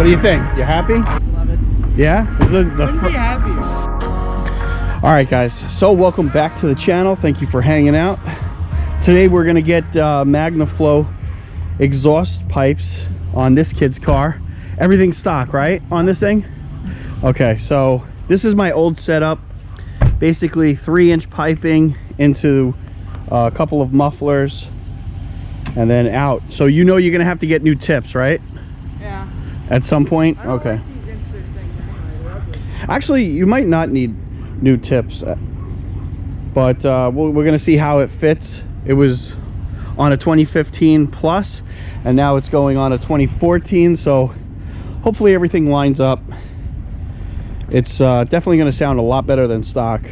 do you think? You happy? Love it. Yeah? Couldn't be happier. All right, guys. So welcome back to the channel. Thank you for hanging out. Today we're gonna get Magnaflow exhaust pipes on this kid's car. Everything's stock, right, on this thing? Okay, so this is my old setup. Basically 3-inch piping into a couple of mufflers and then out. So you know you're gonna have to get new tips, right? Yeah. At some point? Okay. Like these insert things anyway. Actually, you might not need new tips, but we're gonna see how it fits. It was on a 2015 plus, and now it's going on a 2014, so hopefully everything lines up. It's definitely gonna sound a lot better than stock.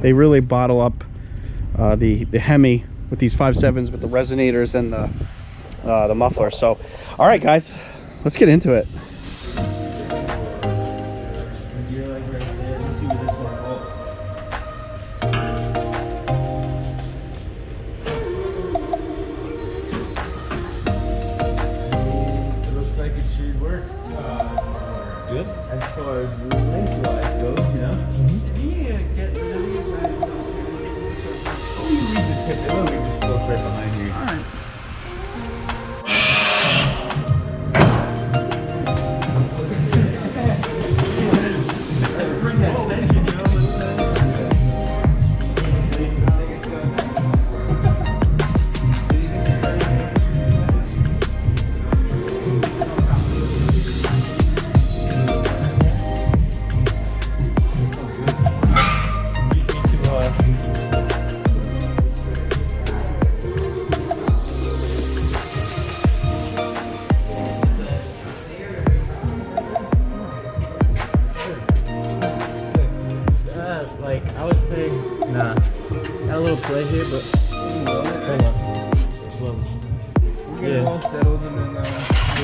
They really bottle up the Hemi with these 5.7s with the resonators and the muffler. So, all right, guys, let's get into it. It looks like it should work. Good. As far as lengthwise goes, you know. You need to get rid of these guys. Oh, you read the tip. Let me just close right behind you. Alright. Like, I would say, nah. Got a little play here, but hold on. Well, We're getting all settled and then a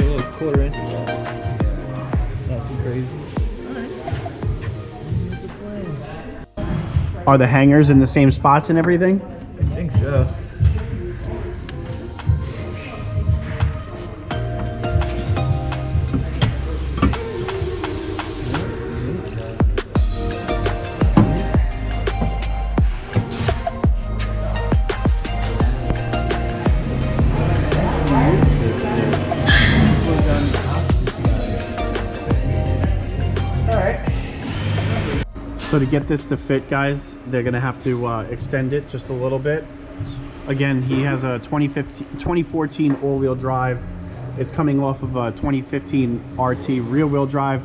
little quarter inch. Not too crazy. Are the hangers in the same spots and everything? I think so. So to get this to fit, guys, they're gonna have to extend it just a little bit. Again, he has a 2014 all-wheel drive. It's coming off of a 2015 RT rear-wheel drive,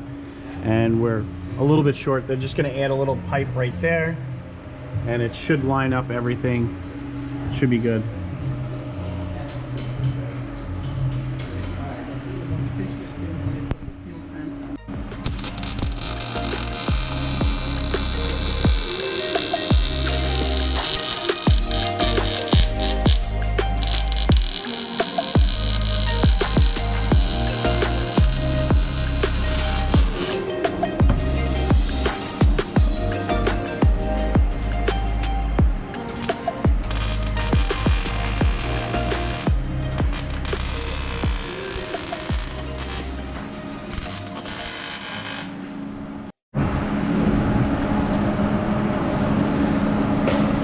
and we're a little bit short. They're just gonna add a little pipe right there, and it should line up everything. It should be good.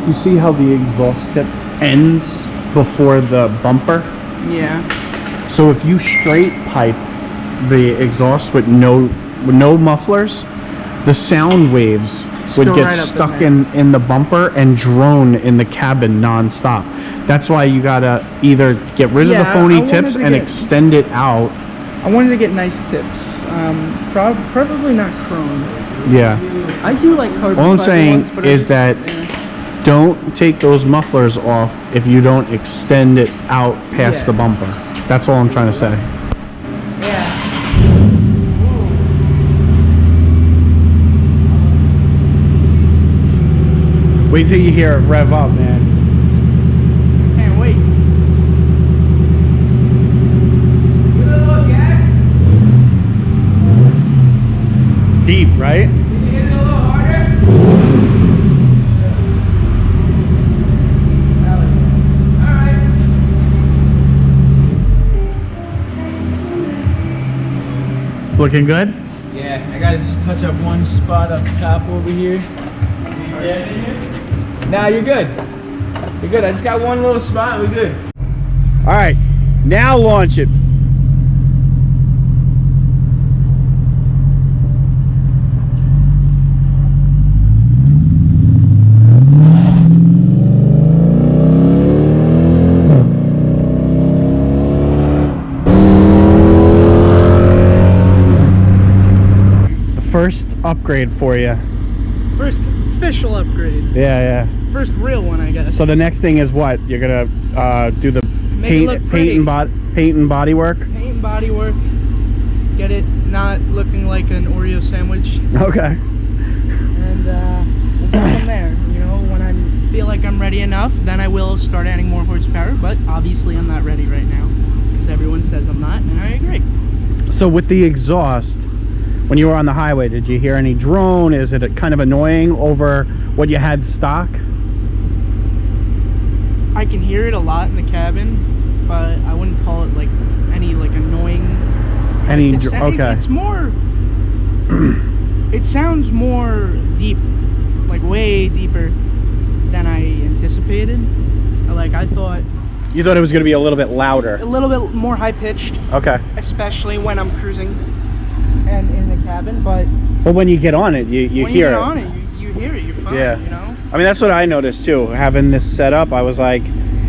You see how the exhaust tip ends before the bumper? Yeah. So if you straight piped the exhaust with no mufflers, the sound waves would get right up stuck in in the bumper and drone in the cabin non-stop. That's why you gotta either get rid of the Yeah, I phony wanted tips to and get- extend it out. I wanted to get nice tips. Probably not chrome. Yeah. I do like carbon All I'm fiber saying ones, but I is just- that yeah. don't take those mufflers off if you don't extend it out past Yeah. the bumper. That's all I'm trying to say. Yeah. Wait till you hear it rev up, man. Can't wait. Give it a little gas. deep, right? Looking good? Yeah, I gotta just touch up one spot up top over here. Nah, you're good. You're good. I just got one little spot. We're good. All right, now launch it. First upgrade for you. First official upgrade. Yeah. First real one, I guess. So the next thing is what? You're gonna do the Make it look pretty. paint and body work. Paint and body work. Get it not looking like an Oreo sandwich. Okay. And we'll go from there. You know, when I feel like I'm ready enough, then I will start adding more horsepower. But obviously, I'm not ready right now because everyone says I'm not, and I agree. So with the exhaust, when you were on the highway, did you hear any drone? Is it kind of annoying over what you had stock? I can hear it a lot in the cabin, but I wouldn't call it like any like annoying. Okay. It's more. It sounds more deep, like way deeper than I anticipated. Like I thought. You thought it was going to be a little bit louder. A little bit more high pitched. Okay. Especially when I'm cruising and in the cabin, but when you get on it, you hear it. When you get on it, you hear it. You're fine. Yeah. You know. I mean, that's what I noticed too. Having this set up, I was like,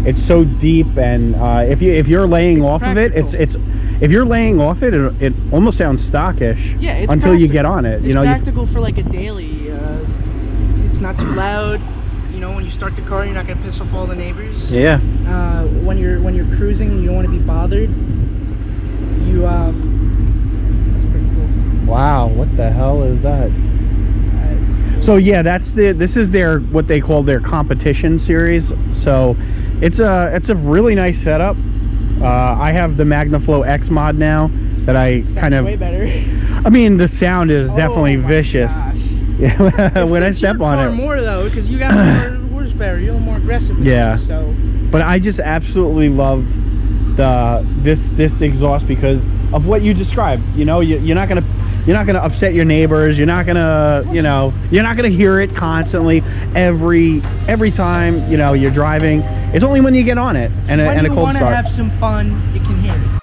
it's so deep, and if you're laying off practical. of it, if you're laying off it, it almost sounds stockish. Yeah, it's until you get on it. It's practical for like a daily. It's not too loud. You know, when you start the car, you're not gonna piss off all the neighbors. Yeah. When you're cruising and you don't want to be bothered, you that's pretty cool. Wow, what the hell is that? So yeah, this is their what they call their competition series. So it's a really nice setup. I have the Magnaflow X mod now that I kind of. Way better. I mean, the sound is definitely vicious. Gosh. Yeah, when I step on it. More though, because you got more horsepower, you're a little more aggressive. Yeah. So. But I just absolutely loved this exhaust because of what you described. You know, you're not gonna upset your neighbors. You're not gonna you're not gonna hear it constantly every time you're driving. It's only when you get on it and a cold start. When you want to have some fun, you can hear it.